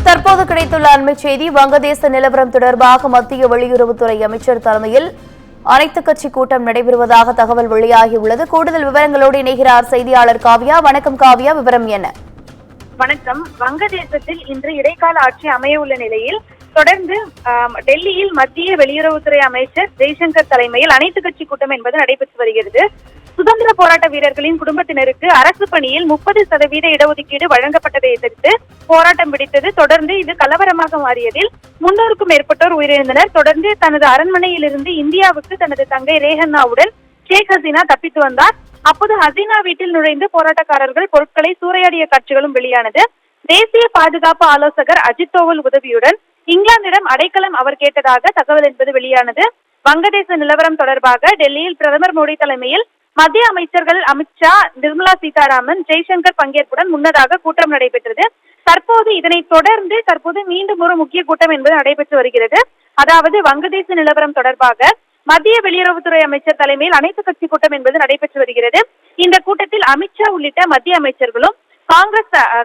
தற்போது கிடைத்துள்ள அண்மை செய்தி. வங்கதேச நிலவரம் தொடர்பாக மத்திய வெளியுறவுத்துறை அமைச்சர் தலைமையில் அனைத்துக் கட்சி கூட்டம் நடைபெறுவதாக தகவல் வெளியாகியுள்ளது. கூடுதல் விவரங்களோடு இணைகிறார் செய்தியாளர் காவ்யா. வணக்கம் காவ்யா, விவரம் என்ன? வணக்கம். வங்கதேசத்தில் இன்று இடைக்கால ஆட்சி அமைய உள்ள நிலையில் தொடர்ந்து டெல்லியில் மத்திய வெளியுறவுத்துறை அமைச்சர் ஜெய்சங்கர் தலைமையில் அனைத்துக் கட்சி கூட்டம் என்பது நடைபெற்று வருகிறது. சுதந்திர போராட்ட வீரர்களின் குடும்பத்தினருக்கு அரசு பணியில் 30% இடஒதுக்கீடு வழங்கப்பட்டதை எதிர்த்து போராட்டம் பிடித்தது. தொடர்ந்து இது கலவரமாக மாறியதில் 300க்கும் மேற்பட்டோர் உயிரிழந்தனர். தொடர்ந்து தனது அரண்மனையிலிருந்து இந்தியாவுக்கு தனது தங்கை ரேஹன்னாவுடன் ஷேக் ஹசீனா தப்பித்து வந்தார். அப்போது ஹசீனா வீட்டில் நுழைந்து போராட்டக்காரர்கள் பொருட்களை சூறையாடிய காட்சிகளும் வெளியானது. தேசிய பாதுகாப்பு ஆலோசகர் அஜித் தோவல் உதவியுடன் இங்கிலாந்திடம் அடைக்கலம் அவர் கேட்டதாக தகவல் என்பது வெளியானது. வங்கதேச நிலவரம் தொடர்பாக டெல்லியில் பிரதமர் மோடி தலைமையில் மத்திய அமைச்சர்கள் அமித்ஷா, நிர்மலா சீதாராமன், ஜெய்சங்கர் பங்கேற்புடன் முன்னதாக கூட்டம் நடைபெற்றது. இதனைத் தொடர்ந்து மீண்டும் ஒரு முக்கிய கூட்டம் என்பது நடைபெற்று வருகிறது. அதாவது வங்கதேச நிலவரம் தொடர்பாக மத்திய வெளியுறவுத்துறை அமைச்சர் தலைமையில் அனைத்து கட்சி கூட்டம் என்பது நடைபெற்று வருகிறது. இந்த கூட்டத்தில் அமித்ஷா உள்ளிட்ட மத்திய அமைச்சர்களும்,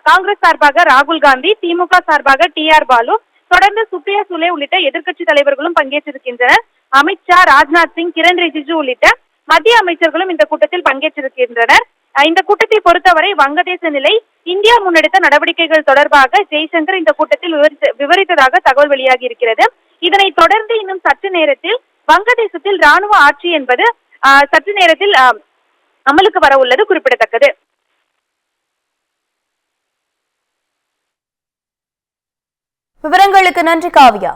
காங்கிரஸ் சார்பாக ராகுல் காந்தி, திமுக சார்பாக TR பாலு, தொடர்ந்து சுப்ரியா சுலே உள்ளிட்ட எதிர்க்கட்சி தலைவர்களும் பங்கேற்றிருக்கின்றனர். அமித்ஷா, ராஜ்நாத் சிங், கிரண் ரிஜிஜு உள்ளிட்ட மத்திய அமைச்சர்களும் இந்த கூட்டத்தில் பங்கேற்றிருக்கின்றனர். இந்த கூட்டத்தை பொறுத்தவரை வங்கதேச நிலை, இந்தியா முன்னெடுத்த நடவடிக்கைகள் தொடர்பாக ஜெய்சங்கர் இந்த கூட்டத்தில் விவரித்ததாக தகவல் வெளியாகி இருக்கிறது. இதனைத் தொடர்ந்து இன்னும் சற்று நேரத்தில் வங்கதேசத்தில் ராணுவ ஆட்சி என்பது சற்று நேரத்தில் அமலுக்கு வர உள்ளது குறிப்பிடத்தக்கது. விவரங்களுக்கு நன்றி காவ்யா.